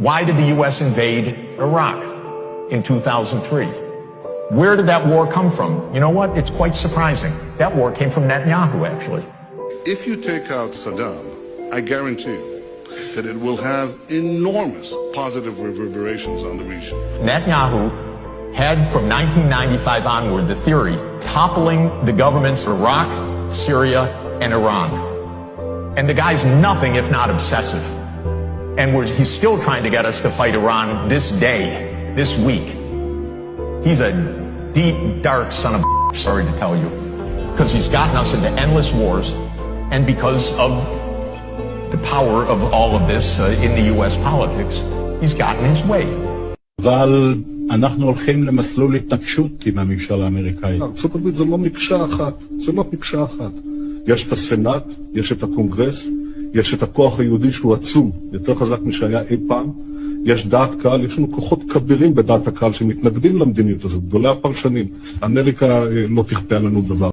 Why did the U.S. invade Iraq in 2003? Where did that war come from? You know what? It's quite surprising. That war came from Netanyahu, actually. If you take out Saddam, I guarantee you that it will have enormous positive reverberations on the region. Netanyahu had, from 1995 onward, the theory toppling the governments of Iraq, Syria, and Iran. And the guy's nothing if not obsessive. And he's still trying to get us to fight Iran this day, this week. He's a deep, dark son of a, sorry to tell you, because he's gotten us into endless wars, and because of the power of all of this in the U.S. politics, he's gotten his way. אבל אנחנו הולכים למסלול התנגשות עם הממשל האמריקאי. ארצות הברית זה לא מקשה אחת, זה לא מקשה אחת. יש את הסנאט, יש את הקונגרס, יש את הכוח היהודי שהוא עצום, יותר חזק משהיה אי פעם. יש דעת קהל, יש לנו כוחות כבירים בדעת הקהל שמתנגדים למדיניות הזאת, גדולי הפרשנים. אמריקה לא תכפה לנו דבר.